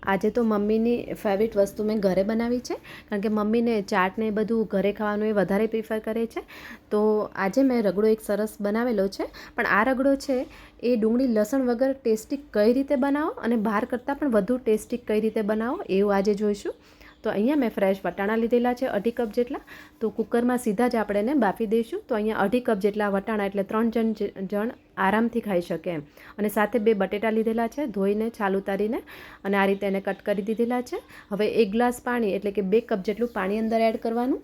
આજે તો મમ્મીની ફેવરિટ વસ્તુ મેં ઘરે બનાવી છે, કારણ કે મમ્મીને ચાટ ને એ બધું ઘરે ખાવાનું એ વધારે પ્રિફર કરે છે. તો આજે મેં રગડો એક સરસ બનાવેલો છે. પણ આ રગડો છે એ ડુંગળી લસણ વગર ટેસ્ટી કઈ રીતે બનાવો અને બહાર કરતાં પણ વધુ ટેસ્ટી કઈ રીતે બનાવો એવું આજે જોઈશું. તો અહીંયા મેં ફ્રેશ વટાણા લીધેલા છે 2.5 કપ જેટલા. તો કુકરમાં સીધા જ આપણે એને બાફી દઈશું. તો અહીંયા 2.5 કપ જેટલા વટાણા એટલે 3 જણ આરામથી ખાઈ શકે એમ. અને સાથે 2 બટેટા લીધેલા છે ધોઈને છાલ ઉતારીને, અને આ રીતે એને કટ કરી દીધેલા છે. હવે 1 ગ્લાસ પાણી એટલે કે 2 કપ જેટલું પાણી અંદર એડ કરવાનું.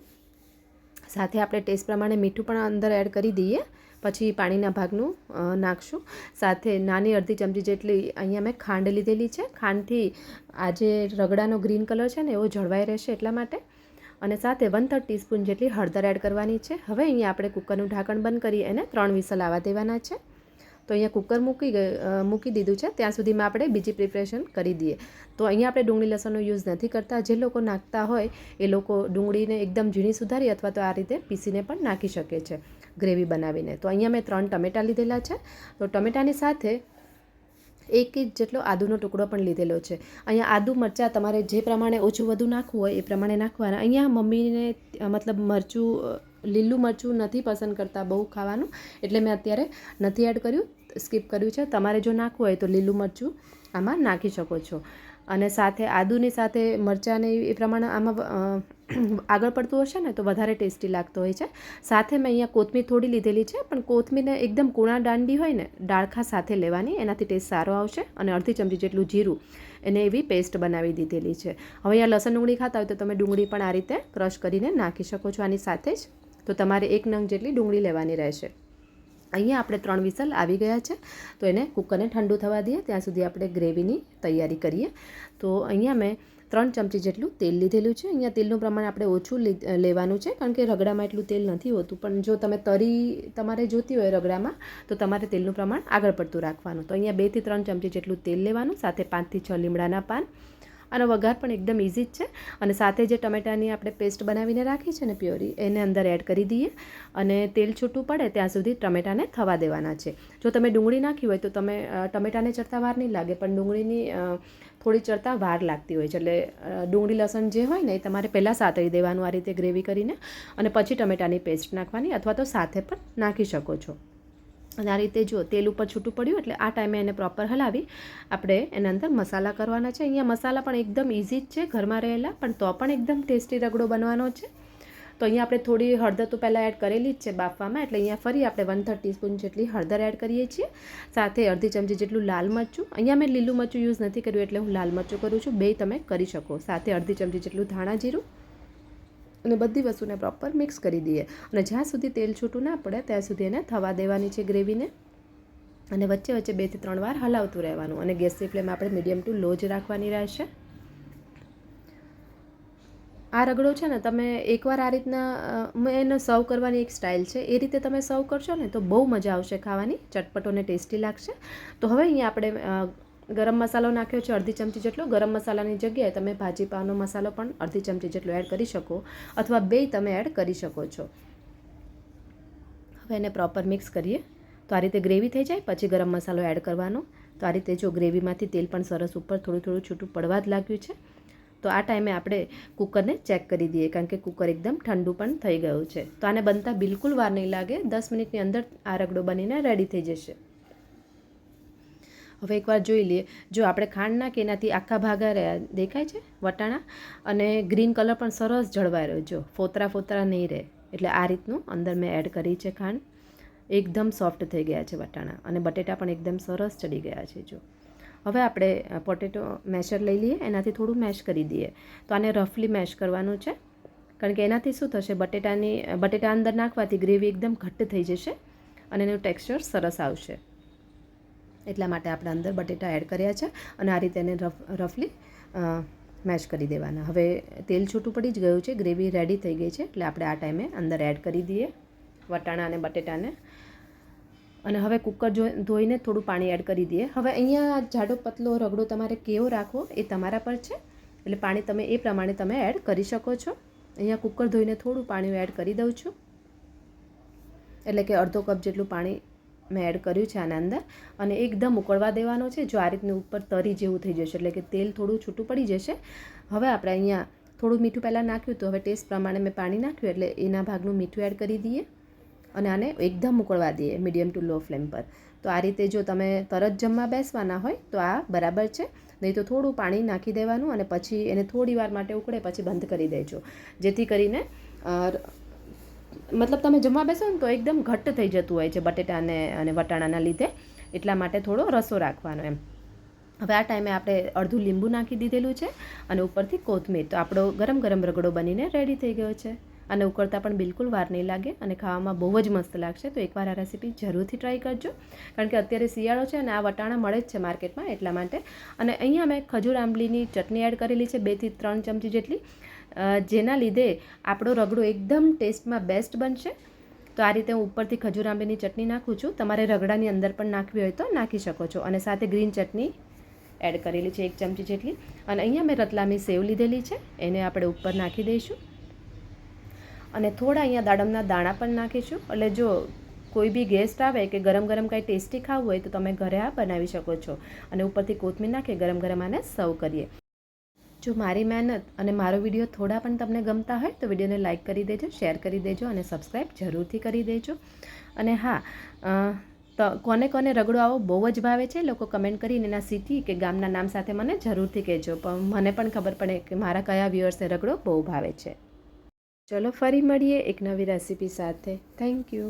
સાથે આપણે ટેસ્ટ પ્રમાણે મીઠું પણ અંદર એડ કરી દઈએ, પછી પાણીના ભાગનું નાખશું. સાથે નાની અડધી ચમચી જેટલી અહીંયા મેં ખાંડ લીધેલી છે. ખાંડથી આજે રગડાનો ગ્રીન કલર છે ને એવો જળવાઈ રહેશે એટલા માટે. અને સાથે 1/3 ટીસ્પૂન જેટલી હળદર એડ કરવાની છે. હવે અહીંયા આપણે કુકરનું ઢાંકણ બંધ કરી એને 3 વિસલ આવવા દેવાના છે. તો અહીંયા કુકર મૂકી દીધું છે. ત્યાં સુધીમાં આપણે બીજી પ્રિપરેશન કરી દઈએ. તો અહીંયા આપણે ડુંગળી લસણનો યુઝ નથી કરતા. જે લોકો નાખતા હોય એ લોકો ડુંગળીને એકદમ ઝીણી સુધારી અથવા તો આ રીતે પીસીને પણ નાખી શકે છે ગ્રેવી બનાવીને. તો અહીંયા મેં 3 ટમેટાં લીધેલા છે. તો ટમેટાની સાથે 1 ઇંચ જેટલો આદુનો ટુકડો પણ લીધેલો છે. અહીંયા આદુ મરચાં તમારે જે પ્રમાણે ઓછું વધુ નાખવું હોય એ પ્રમાણે નાખવાના. અહીંયા મમ્મીને મતલબ લીલું મરચું નથી પસંદ કરતા બહુ ખાવાનું, એટલે મેં અત્યારે નથી એડ કર્યું, સ્કીપ કર્યું છે. તમારે જો નાખવું હોય તો લીલું મરચું આમાં નાખી શકો છો. અને સાથે આદુની સાથે મરચાંને એ પ્રમાણે આમાં આગળ પડતું હશે ને તો વધારે ટેસ્ટી લાગતો હોય છે. સાથે મેં અહીંયા કોથમીર થોડી લીધેલી છે, પણ કોથમીરને એકદમ કૂણા દાંડી હોય ને ડાળખા સાથે લેવાની, એનાથી ટેસ્ટ સારો આવશે. અને અડધી ચમચી જેટલું જીરું એને એવી પેસ્ટ બનાવી દીધેલી છે. હવે અહીંયા લસણ ડુંગળી ખાતા હોય તો તમે ડુંગળી પણ આ રીતે ક્રશ કરીને નાખી શકો છો આની સાથે જ. તો તમારે 1 નંગ જેટલી ડુંગળી લેવાની રહેશે. અહીંયા આપણે 3 વિસલ આવી ગયા છે. તો એને કુકરને ઠંડુ થવા દઈએ, ત્યાં સુધી આપણે ગ્રેવીની તૈયારી કરીએ. તો અહીંયા મેં 3 ચમચી જેટલું તેલ લીધેલું છે. અહીંયા તેલનું પ્રમાણ આપણે ઓછું લેવાનું છે, કારણ કે રગડામાં એટલું તેલ નથી હોતું. પણ જો તમે તરી તમારે જોતી હોય રગડામાં તો તમારે તેલનું પ્રમાણ આગળ પડતું રાખવાનું. તો અહીંયા 2 થી 3 ચમચી જેટલું તેલ લેવાનું, સાથે 5 થી 6 લીમડાના પાન. અને વઘાર પણ એકદમ ઇઝી જ છે. અને સાથે જે ટમેટાની આપણે પેસ્ટ બનાવીને રાખી છે ને પ્યોરી, એને અંદર એડ કરી દઈએ. અને તેલ છૂટું પડે ત્યાં સુધી ટમેટાને થવા દેવાના છે. જો તમે ડુંગળી નાખી હોય તો તમે ટમેટાને ચડતા વાર નહીં લાગે, પણ ડુંગળીની થોડી ચડતા વાર લાગતી હોય છે. એટલે ડુંગળી લસણ જે હોય ને એ તમારે પહેલાં સાતળી દેવાનું આ રીતે ગ્રેવી કરીને, અને પછી ટમેટાની પેસ્ટ નાખવાની, અથવા તો સાથે પણ નાખી શકો છો. અને આ રીતે જો તેલ ઉપર છૂટું પડ્યું એટલે આ ટાઈમે એને પ્રોપર હલાવી આપણે એના અંદર મસાલા કરવાના છે. અહીંયા મસાલા પણ એકદમ ઇઝી જ છે, ઘરમાં રહેલા, પણ તો પણ એકદમ ટેસ્ટી રગડો બનવાનો છે. તો અહીંયા આપણે થોડી હળદર તો પહેલાં એડ કરેલી જ છે બાફવામાં, એટલે અહીંયા ફરી આપણે 1/3 ટીસ્પૂન જેટલી હળદર એડ કરીએ છીએ. સાથે અડધી ચમચી જેટલું લાલ મરચું, અહીંયા મેં લીલું મરચું યુઝ નથી કર્યું એટલે હું લાલ મરચું કરું છું, બે તમે કરી શકો. સાથે અડધી ચમચી જેટલું ધાણા જીરું, અને બધી વસ્તુને પ્રોપર મિક્સ કરી દઈએ. અને જ્યાં સુધી તેલ છૂટું ના પડે ત્યાં સુધી એને થવા દેવાની છે ગ્રેવીને. અને વચ્ચે વચ્ચે 2 થી 3 વાર હલાવતું રહેવાનું. અને ગેસની ફ્લેમ આપણે મીડિયમ ટુ લો જ રાખવાની રહેશે. આ રગડો છે ને તમે એકવાર આ રીતના એને સર્વ કરવાની એક સ્ટાઇલ છે, એ રીતે તમે સર્વ કરશો ને તો બહુ મજા આવશે ખાવાની, ચટપટો ને ટેસ્ટી લાગશે. તો હવે અહીંયા આપણે ગરમ મસાલો નાખ્યો છે અડધી ચમચી જેટલો. ગરમ મસાલાની જગ્યાએ તમે ભાજી પાવનો મસાલો પણ અડધી ચમચી જેટલો એડ કરી શકો, અથવા 2 તમે એડ કરી શકો છો. હવે એને પ્રોપર મિક્સ કરીએ. તો આ રીતે ગ્રેવી થઈ જાય પછી ગરમ મસાલો એડ કરવાનો. તો આ રીતે જો ગ્રેવીમાંથી તેલ પણ સરસ ઉપર થોડું થોડું છૂટું પડવા જ લાગ્યું છે. તો આ ટાઈમે આપણે કુકરને ચેક કરી દઈએ, કારણ કે કુકર એકદમ ઠંડુ પણ થઈ ગયું છે. તો આને બનતા બિલકુલ વાર નહીં લાગે, 10 મિનિટની અંદર આ રગડો બનીને રેડી થઈ જશે. હવે એકવાર જોઈ લઈએ. જો આપણે ખાંડ નાખીએ એનાથી આખા ભાગા રહ્યા દેખાય છે વટાણા, અને ગ્રીન કલર પણ સરસ જળવાઈ રહ્યો, જો ફોતરા ફોતરા નહીં રહે. એટલે આ રીતનું અંદર મેં એડ કરી છે ખાંડ. એકદમ સોફ્ટ થઈ ગયા છે વટાણા, અને બટેટા પણ એકદમ સરસ ચડી ગયા છે. જો હવે આપણે પોટેટો મેશર લઈ લઈએ, એનાથી થોડું મેશ કરી દઈએ. તો આને રફલી મેશ કરવાનું છે, કારણ કે એનાથી શું થશે, બટેટા અંદર નાખવાથી ગ્રેવી એકદમ ઘટ્ટ થઈ જશે અને એનું ટેક્સચર સરસ આવશે. એટલા માટે આપણે અંદર બટેટા એડ કર્યા છે, અને આ રીતે એને રફલી મેશ કરી દેવાના. હવે તેલ છૂટું પડી જ ગયું છે, ગ્રેવી રેડી થઈ ગઈ છે, એટલે આપણે આ ટાઈમે અંદર એડ કરી દઈએ વટાણા અને બટેટાને. અને હવે કુકર ધોઈને થોડું પાણી એડ કરી દઈએ. હવે અહીંયા જાડો પતલો રગડો તમારે કેવો રાખવો એ તમારા પર છે, એટલે પાણી તમે એ પ્રમાણે તમે એડ કરી શકો છો. અહીંયા કુકર ધોઈને થોડું પાણી એડ કરી દઉં છું, એટલે કે અડધો કપ જેટલું પાણી મેં એડ કર્યું છે આના અંદર અને એકદમ ઉકળવા દેવાનો છે. જો આ રીતનું ઉપર તરી જેવું થઈ જશે એટલે કે તેલ થોડું છૂટું પડી જશે. હવે આપણે અહીંયા થોડું મીઠું પહેલાં નાખ્યું તો હવે ટેસ્ટ પ્રમાણે મેં પાણી નાખ્યું એટલે એના ભાગનું મીઠું એડ કરી દઈએ અને આને એકદમ ઉકળવા દઈએ મીડિયમ ટુ લો ફ્લેમ પર. તો આ રીતે જો તમે તરત જમવા બેસવાના હોય તો આ બરાબર છે, નહીં તો થોડું પાણી નાખી દેવાનું અને પછી એને થોડી વાર માટે ઉકળે પછી બંધ કરી દેજો, જેથી કરીને મતલબ તમે જમવા બેસો ને તો એકદમ ઘટ્ટ થઈ જતું હોય છે બટેટાને અને વટાણાના લીધે, એટલા માટે થોડો રસો રાખવાનો એમ. હવે આ ટાઈમે આપણે અડધું લીંબુ નાખી દીધેલું છે અને ઉપરથી કોથમીર. તો આપણો ગરમ ગરમ રગડો બનીને રેડી થઈ ગયો છે અને ઉકળતા પણ બિલકુલ વાર નહીં લાગે અને ખાવામાં બહુ જ મસ્ત લાગશે. તો એકવાર આ રેસીપી જરૂરથી ટ્રાય કરજો, કારણ કે અત્યારે શિયાળો છે અને આ વટાણા મળે જ છે માર્કેટમાં એટલા માટે. અને અહીંયા મેં ખજૂર આંબલીની ચટણી એડ કરેલી છે 2 થી 3 ચમચી જેટલી, જેના લીધે આપણો રગડો એકદમ ટેસ્ટમાં બેસ્ટ બનશે. તો આ રીતે હું ઉપરથી ખજૂર આંબલીની ચટણી નાખું છું. તમારે રગડાની અંદર પણ નાખવી હોય તો નાખી શકો છો. અને સાથે ગ્રીન ચટણી એડ કરેલી છે 1 ચમચી જેટલી. અને અહીંયા મેં રતલામી સેવ લીધેલી છે, એને આપણે ઉપર નાખી દઈશું અને થોડા અહીંયા દાડમના દાણા પણ નાખીશું. એટલે જો કોઈ બી ગેસ્ટ આવે કે ગરમ ગરમ કાંઈ ટેસ્ટી ખાવું હોય તો તમે ઘરે આ બનાવી શકો છો અને ઉપરથી કોથમીર નાખી ગરમ ગરમ આને સર્વ કરીએ. જો મારી મહેનત અને મારો વિડીયો થોડા પણ તમને ગમતા હોય તો વિડીયોને લાઇક કરી દેજો, શેર કરી દેજો અને સબસ્ક્રાઈબ જરૂરથી કરી દેજો. અને હા, તો કોને કોને રગડો આવો બહુ જ ભાવે છે લોકો કમેન્ટ કરીને એના સિટી કે ગામના નામ સાથે મને જરૂરથી કહેજો, પણ મને પણ ખબર પડે કે મારા કયા વ્યુઅર્સને રગડો બહુ ભાવે છે. ચલો ફરી મળીએ એક નવી રેસીપી સાથે. Thank you.